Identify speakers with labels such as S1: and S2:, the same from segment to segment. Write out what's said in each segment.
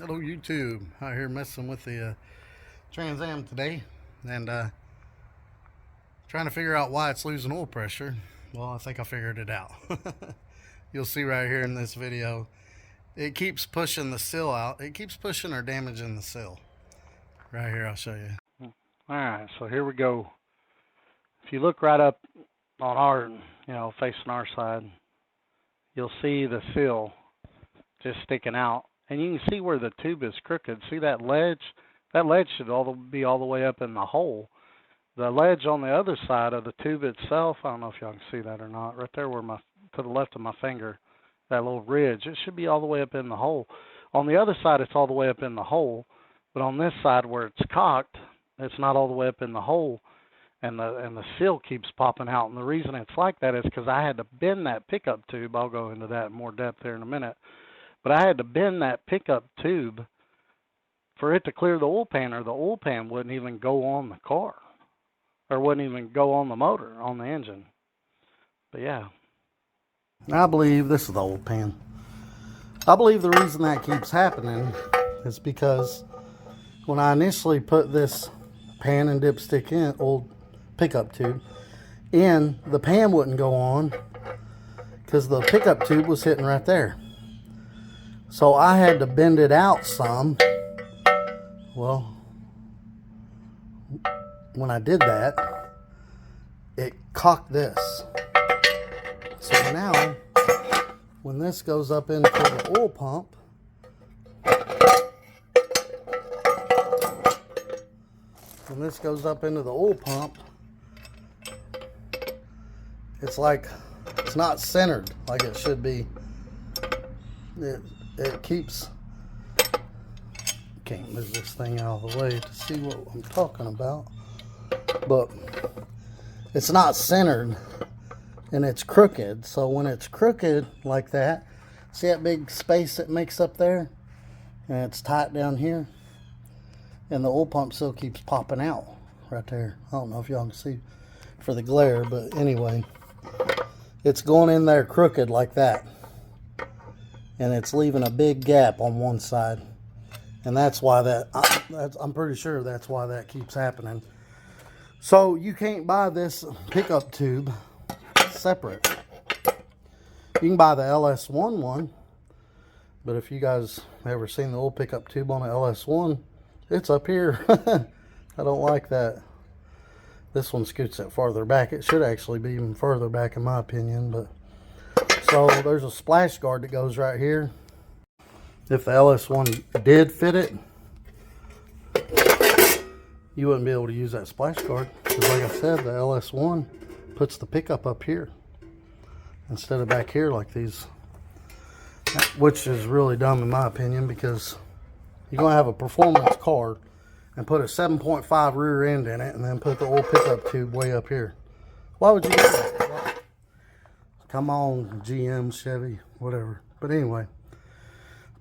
S1: Hello YouTube, out here messing with the Trans Am today and trying to figure out why it's losing oil pressure. Well, I think I figured it out. You'll see right here in this video, it keeps pushing the seal out. It keeps pushing or damaging the seal. Right here, I'll show you.
S2: Alright, so here we go. If you look right up on our, facing our side, you'll see the seal just sticking out. And you can see where the tube is crooked. See that ledge? That ledge should be all the way up in the hole. The ledge on the other side of the tube itself, I don't know if y'all can see that or not, right there where to the left of my finger, that little ridge, it should be all the way up in the hole. On the other side, it's all the way up in the hole. But on this side where it's cocked, it's not all the way up in the hole, and the seal keeps popping out. And the reason it's like that is because I had to bend that pickup tube. I'll go into that in more depth here in a minute. But I had to bend that pickup tube for it to clear the oil pan, or the oil pan wouldn't even go on the car, or wouldn't even go on the motor, on the engine. But yeah.
S1: I believe this is the oil pan. I believe the reason that keeps happening is because when I initially put this pan and dipstick in, old pickup tube in, the pan wouldn't go on because the pickup tube was hitting right there. So I had to bend it out some. Well, when I did that, it cocked this. So now, when this goes up into the oil pump, it's like it's not centered like it should be. It keeps, can't move this thing out of the way to see what I'm talking about, but it's not centered and it's crooked. So when it's crooked like that, see that big space it makes up there, and it's tight down here, and the oil pump still keeps popping out right there. I don't know if y'all can see for the glare, but anyway, it's going in there crooked like that, and it's leaving a big gap on one side, and that's why I'm pretty sure that's why that keeps happening. So you can't buy this pickup tube separate. You can buy the LS1 one, but if you guys ever seen the old pickup tube on the LS1, it's up here. I don't like that. This one scoots it farther back. It should actually be even further back in my opinion, but so there's a splash guard that goes right here. If the LS1 did fit it, you wouldn't be able to use that splash guard, because like I said, the LS1 puts the pickup up here instead of back here like these, which is really dumb in my opinion, because you're going to have a performance car and put a 7.5 rear end in it and then put the old pickup tube way up here. Why would you do that? Come on, GM, Chevy, whatever. But anyway,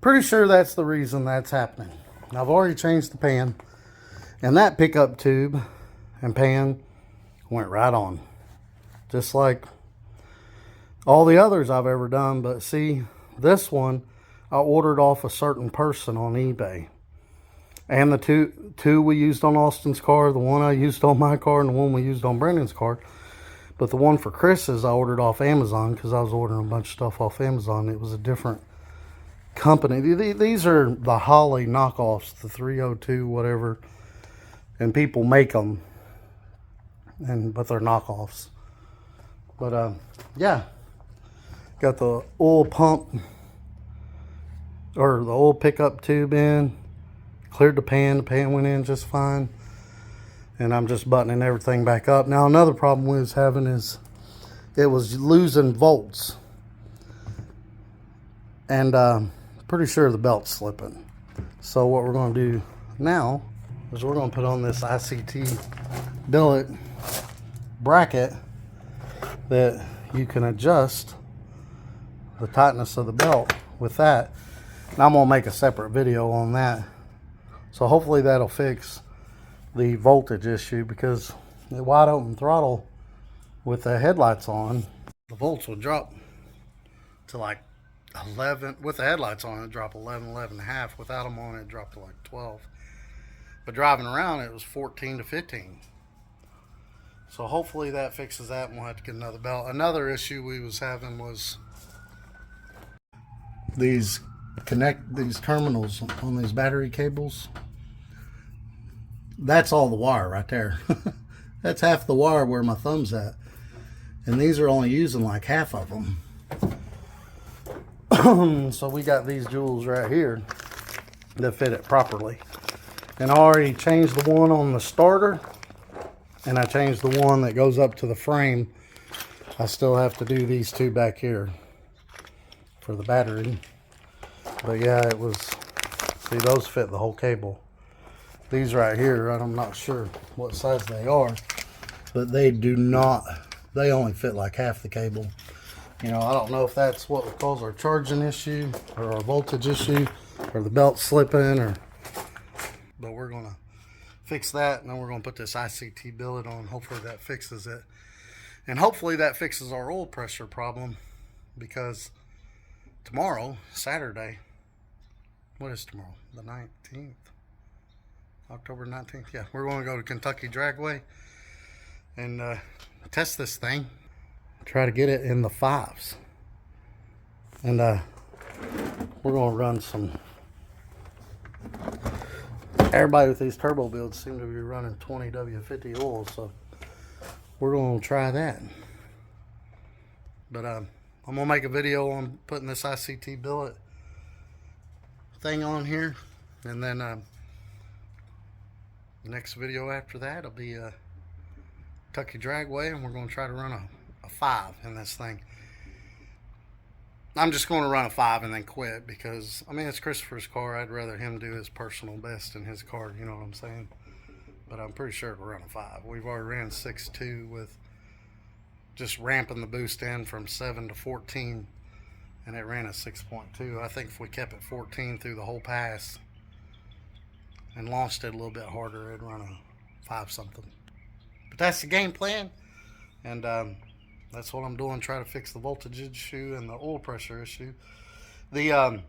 S1: pretty sure that's the reason that's happening. I've already changed the pan, and that pickup tube and pan went right on, just like all the others I've ever done. But see, this one I ordered off a certain person on eBay, and the two we used on Austin's car, the one I used on my car, and the one we used on Brandon's car. But the one for Chris's I ordered off Amazon, because I was ordering a bunch of stuff off Amazon. It was a different company. These are the Holley knockoffs, the 302 whatever, and people make them, but they're knockoffs. But yeah, got the oil pump, or the oil pickup tube in, cleared the pan went in just fine, and I'm just buttoning everything back up. Now another problem we was having is it was losing volts, and pretty sure the belt's slipping. So what we're going to do now is we're going to put on this ICT billet bracket that you can adjust the tightness of the belt with that, and I'm going to make a separate video on that. So hopefully that'll fix the voltage issue, because the wide open throttle with the headlights on, the volts will drop to like 11, with the headlights on it dropped 11, 11 and a half. Without them on it dropped to like 12. But driving around it was 14 to 15. So hopefully that fixes that, and we'll have to get another belt. Another issue we was having was these terminals on these battery cables. That's all the wire right there. That's half the wire where my thumb's at, and these are only using like half of them. So we got these jewels right here that fit it properly, and I already changed the one on the starter, and I changed the one that goes up to the frame. I still have to do these two back here for the battery. But yeah, it was, see, those fit the whole cable. These right here, I'm not sure what size they are, but they do not, they only fit like half the cable. You know, I don't know if that's what would cause our charging issue or our voltage issue or the belt slipping, or, but we're gonna fix that, and then we're gonna put this ICT billet on. Hopefully that fixes it, and hopefully that fixes our oil pressure problem, because tomorrow, Saturday, what is tomorrow? The 19th, October 19th. Yeah, we're going to go to Kentucky Dragway and test this thing, try to get it in the 5s, and we're going to run some. Everybody with these turbo builds seem to be running 20 W50 oil, so we're going to try that. But I'm going to make a video on putting this ICT billet thing on here, and then the next video after that will be Kentucky Dragway, and we're going to try to run a 5 in this thing. I'm just going to run a 5 and then quit, because I mean, it's Christopher's car. I'd rather him do his personal best in his car, you know what I'm saying? But I'm pretty sure it'll run a 5. We've already ran 6.2 with just ramping the boost in from 7 to 14, and it ran a 6.2. I think if we kept it 14 through the whole pass and launched it a little bit harder, it'd run a 5 something. But that's the game plan, and that's what I'm doing, try to fix the voltage issue and the oil pressure issue. The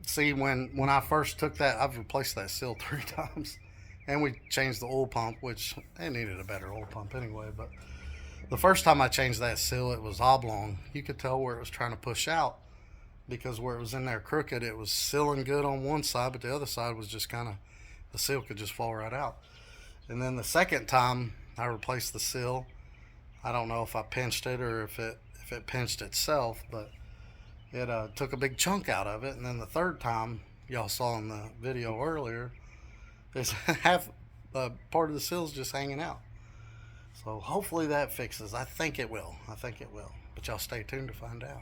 S1: see, when I first took that, I've replaced that seal 3 times, and we changed the oil pump, which it needed a better oil pump anyway. But the first time I changed that seal, it was oblong. You could tell where it was trying to push out, because where it was in there crooked, it was sealing good on one side, but the other side was just kind of, the seal could just fall right out. And then the second time I replaced the seal, I don't know if I pinched it or if it pinched itself, but it took a big chunk out of it. And then the third time, y'all saw in the video earlier, there's half part of the seal's just hanging out. So hopefully that fixes. I think it will. But y'all stay tuned to find out.